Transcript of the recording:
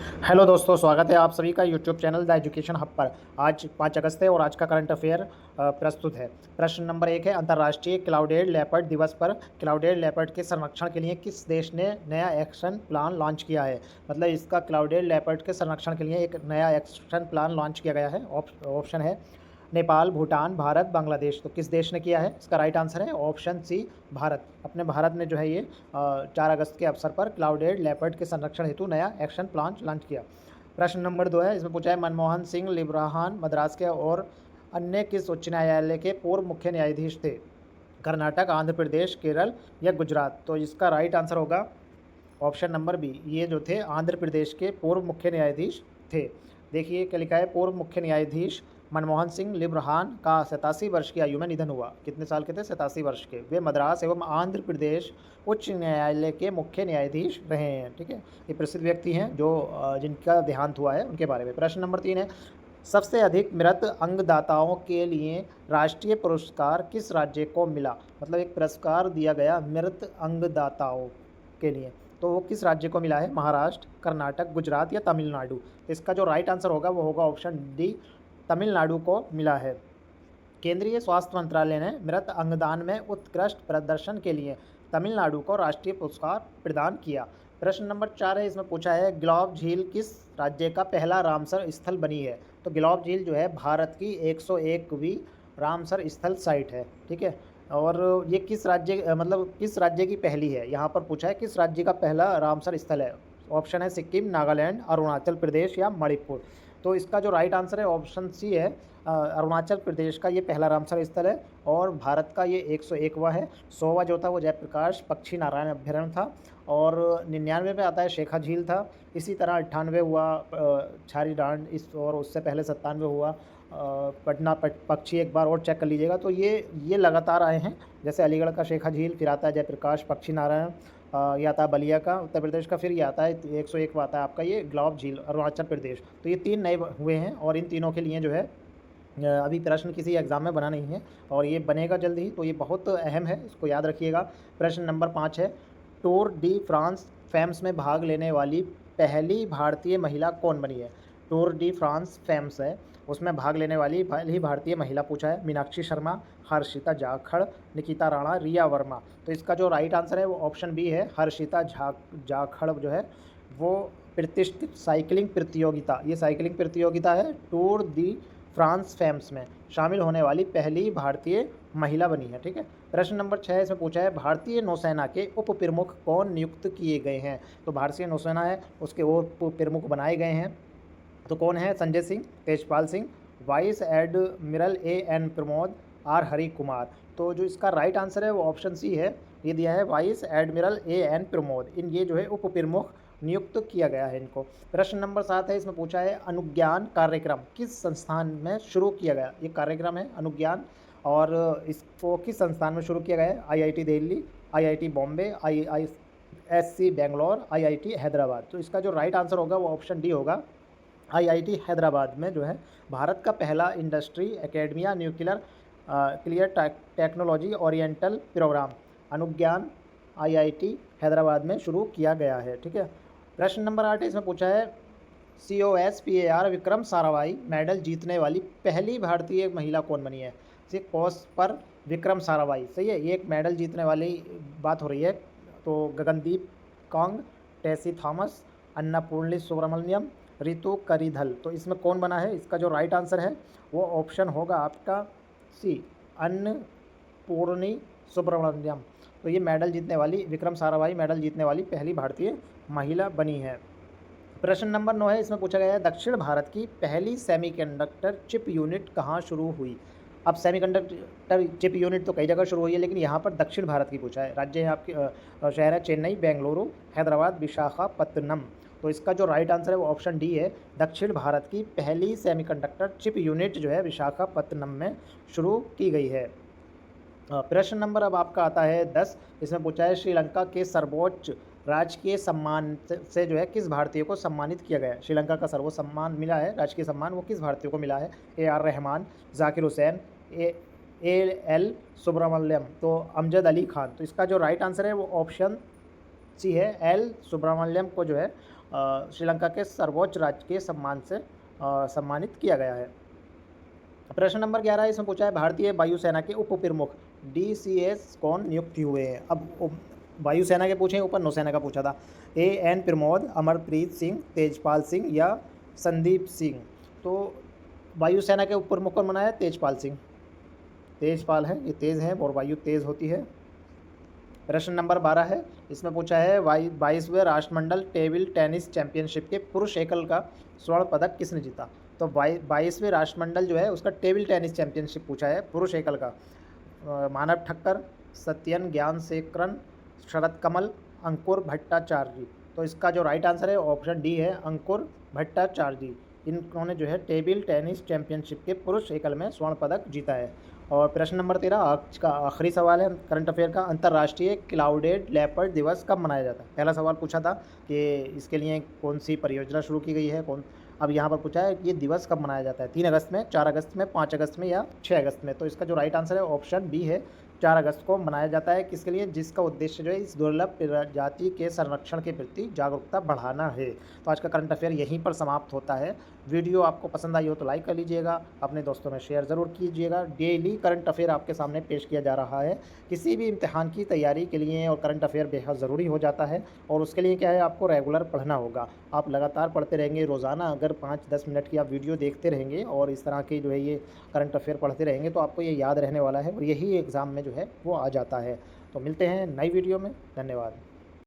Hello दोस्तों, स्वागत है आप सभी का YouTube channel the education hub पर। आज 5 अगस्त है और आज का करंट अफेयर प्रस्तुत है। प्रश्न नंबर 1 है, अंतर्राष्ट्रीय क्लाउडेड लेपर्ड दिवस पर क्लाउडेड लेपर्ड के संरक्षण के लिए किस देश ने नया एक्शन प्लान लॉन्च किया है। मतलब इसका क्लाउडेड लेपर्ड के संरक्षण के लिए एक नया एक्शन प्लान लॉन्च किया गया है। ऑप्शन है नेपाल, भूटान, भारत, बांग्लादेश। तो किस देश ने किया है? इसका राइट आंसर है ऑप्शन सी, भारत। अपने भारत ने जो है ये 4 अगस्त के अवसर पर क्लाउडेड लेपर्ड के संरक्षण हेतु नया एक्शन प्लान लॉन्च किया। प्रश्न नंबर 2 है, इसमें पूछा है मनमोहन सिंह लिब्राहान मद्रास के और अन्य किस उच्च न्यायालय के पूर्व मुख्य न्यायाधीश थे? कर्नाटक, आंध्र प्रदेश, केरल या गुजरात। तो इसका राइट आंसर होगा ऑप्शन नंबर बी। ये जो थे आंध्र प्रदेश के पूर्व मुख्य न्यायाधीश थे। देखिए क्या लिखा है, पूर्व मुख्य न्यायाधीश मनमोहन सिंह लिब्राहान का 87 वर्ष की आयु में निधन हुआ। कितने साल के थे? 87 वर्ष के। वे मद्रास एवं आंध्र प्रदेश उच्च न्यायालय के मुख्य न्यायाधीश रहे हैं। ठीक है, ये प्रसिद्ध व्यक्ति हैं जो जिनका देहांत हुआ है उनके बारे में। प्रश्न नंबर 3 है, सबसे अधिक मृत अंगदाताओं के लिए राष्ट्रीय पुरस्कार किस राज्य को मिला? मतलब एक पुरस्कार दिया गया मृत अंगदाताओं के लिए, तो वो किस राज्य को मिला है? महाराष्ट्र, कर्नाटक, गुजरात या तमिलनाडु। तो इसका जो राइट आंसर होगा वो होगा ऑप्शन डी, तमिलनाडु को मिला है। केंद्रीय स्वास्थ्य मंत्रालय ने मृत अंगदान में उत्कृष्ट प्रदर्शन के लिए तमिलनाडु को राष्ट्रीय पुरस्कार प्रदान किया। प्रश्न नंबर 4 है, इसमें पूछा है गिलॉब झील किस राज्य का पहला रामसर स्थल बनी है? तो गिलॉब झील जो है भारत की 101वीं रामसर स्थल साइट है। ठीक है, और ये किस राज्य मतलब किस राज्य की पहली है? यहाँ पर पूछा है किस राज्य का पहला रामसर स्थल है। ऑप्शन है सिक्किम, नागालैंड, अरुणाचल प्रदेश या मणिपुर। तो इसका जो राइट आंसर है ऑप्शन सी है, अरुणाचल प्रदेश का ये पहला रामसर स्थल है और भारत का ये 101वां है। 100वां जो था वो जयप्रकाश पक्षी नारायण अभ्यारण्य था और 99 में आता है शेखा झील था। इसी तरह 98 हुआ छारी डांड, इस और उससे पहले 97 हुआ पटना पक्षी। एक बार और चेक कर लीजिएगा। तो ये लगातार आए हैं, जैसे अलीगढ़ का शेखा झील, फिर आता है जयप्रकाश पक्षी नारायण, ये आता है बलिया का उत्तर प्रदेश का, फिर ये आता है 101 आता है आपका ये गिलॉब झील अरुणाचल प्रदेश। तो ये 3 नए हुए हैं और इन तीनों के लिए जो है अभी प्रश्न किसी एग्ज़ाम में बना नहीं है और ये बनेगा जल्द ही, तो ये बहुत अहम है, इसको याद रखिएगा। प्रश्न नंबर 5 है, टूर डी फ्रांस फेम्स में भाग लेने वाली पहली भारतीय महिला कौन बनी है? टूर डी फ्रांस फेम्स है, उसमें भाग लेने वाली पहली भारतीय महिला पूछा है। मीनाक्षी शर्मा, हर्षिता जाखड़, निकिता राणा, रिया वर्मा। तो इसका जो राइट आंसर है वो ऑप्शन बी है, हर्षिता जाखड़ जो है वो प्रतिष्ठित साइकिलिंग प्रतियोगिता, ये साइकिलिंग प्रतियोगिता है टूर दी फ्रांस फेम्स में शामिल होने वाली पहली भारतीय महिला बनी है। ठीक है, प्रश्न नंबर 6 इसमें पूछा है भारतीय नौसेना के उप प्रमुख कौन नियुक्त किए गए हैं? तो भारतीय नौसेना है उसके उप प्रमुख बनाए गए हैं, तो कौन है? Sanjay Singh, Tejpal Singh, vice admiral N Pramod, R Hari Kumar. तो जो इसका राइट आंसर है वो ऑप्शन सी है, ये दिया है वाइस एडमिरल एन प्रमोद। इन ये जो है उप प्रमुख नियुक्त किया गया है इनको। प्रश्न नंबर 7 है, इसमें पूछा है अनुज्ञान कार्यक्रम किस संस्थान में शुरू किया गया? ये कार्यक्रम है अनुज्ञान और इसको किस संस्थान में शुरू किया गया है? IIT Delhi, IIT Bombay, IISc Bangalore, IIT Hyderabad. तो इसका जो राइट आंसर होगा वो ऑप्शन डी होगा, आईआईटी हैदराबाद में जो है भारत का पहला industry academia nuclear clear technology oriental program अनुज्ञान आईआईटी हैदराबाद में शुरू किया गया है। ठीक है, प्रश्न नंबर 8 इसमें पूछा है COSPAR विक्रम साराभाई मेडल जीतने वाली पहली भारतीय महिला कौन बनी है? कोस पर विक्रम साराभाई, सही है, ये एक मेडल जीतने वाली बात हो रही है। तो गगनदीप कांग, टेसी थॉमस, अन्नपूर्णी सुब्रमण्यम, रितु करिधल। तो इसमें कौन बना है? इसका जो राइट आंसर है वो ऑप्शन होगा आपका सी, अन्नपूर्णी सुब्रमण्यम। तो ये मेडल जीतने वाली, विक्रम साराभाई मेडल जीतने वाली पहली भारतीय महिला बनी है। प्रश्न नंबर 9 है, इसमें पूछा गया है दक्षिण भारत की पहली सेमीकंडक्टर चिप यूनिट कहाँ शुरू हुई? अब सेमीकंडक्टर चिप यूनिट तो कई जगह शुरू हुई है, लेकिन यहाँ पर दक्षिण भारत की पूछा है। राज्य है आपके शहर है चेन्नई, बेंगलुरु, हैदराबाद, विशाखापत्तनम। तो इसका जो राइट आंसर है वो ऑप्शन डी है, दक्षिण भारत की पहली सेमीकंडक्टर चिप यूनिट जो है विशाखापत्तनम में शुरू की गई है। प्रश्न नंबर अब आपका आता है 10, इसमें पूछा है श्रीलंका के सर्वोच्च राजकीय सम्मान से जो है किस भारतीय को सम्मानित किया गया है? श्रीलंका का सर्वोच्च सम्मान मिला है, राजकीय सम्मान, वो किस भारतीय को मिला है? AR रहमान, जाकिर हुसैन, AL सुब्रमण्यम, तो अमजद अली खान। तो इसका जो राइट आंसर है वो ऑप्शन सी है, एल सुब्रमण्यम को जो है श्रीलंका के सर्वोच्च राजकीय सम्मान से सम्मानित किया गया है। प्रश्न नंबर 11 इसमें पूछा है भारतीय वायुसेना के उप प्रमुख DCS कौन नियुक्त हुए हैं। अब वायुसेना के पूछे, ऊपर नौसेना का पूछा था। AN प्रमोद, अमरप्रीत सिंह, तेजपाल सिंह या संदीप सिंह। तो वायुसेना के उप प्रमुख कौन बनाया? तेजपाल सिंह। तेजपाल है, ये तेज़ है और वायु तेज़ होती है। प्रश्न नंबर 12 है, इसमें पूछा है 22वें राष्ट्रमंडल टेबल टेनिस चैंपियनशिप के पुरुष एकल का स्वर्ण पदक किसने जीता? तो 22वें राष्ट्रमंडल जो है उसका टेबल टेनिस चैंपियनशिप पूछा है पुरुष एकल का। मानव ठक्कर, सत्यन ज्ञानशेखरन, शरद कमल, अंकुर भट्टाचार्य। तो इसका जो राइट आंसर है ऑप्शन डी है, अंकुर भट्टाचार्य। इन्होंने जो है टेबल टेनिस चैंपियनशिप के पुरुष एकल में स्वर्ण पदक जीता है। और प्रश्न नंबर 13 आज का आखिरी सवाल है करंट अफेयर का, अंतर्राष्ट्रीय क्लाउडेड लेपर्ड दिवस कब मनाया जाता है? पहला सवाल पूछा था कि इसके लिए कौन सी परियोजना शुरू की गई है, अब यहाँ पर पूछा है कि ये दिवस कब मनाया जाता है, 3 अगस्त में, 4 अगस्त में, 5 अगस्त में या 6 अगस्त में। तो इसका जो राइट आंसर है ऑप्शन बी है, 4 अगस्त को मनाया जाता है। किसके लिए? जिसका उद्देश्य जो है इस दुर्लभ प्रजाति के संरक्षण के प्रति जागरूकता बढ़ाना है। तो आज का करंट अफेयर यहीं पर समाप्त होता है। वीडियो आपको पसंद आई हो तो लाइक कर लीजिएगा, अपने दोस्तों में शेयर ज़रूर कीजिएगा। डेली करंट अफेयर आपके सामने पेश किया जा रहा है। किसी भी इम्तिहान की तैयारी के लिए और करंट अफेयर बेहद ज़रूरी हो जाता है, और उसके लिए क्या है, आपको रेगुलर पढ़ना होगा। आप लगातार पढ़ते रहेंगे, रोज़ाना अगर 5-10 मिनट की आप वीडियो देखते रहेंगे और इस तरह के जो है ये करंट अफेयर पढ़ते रहेंगे तो आपको ये याद रहने वाला है और यही एग्ज़ाम में जो है वो आ जाता है। तो मिलते हैं नई वीडियो में। धन्यवाद।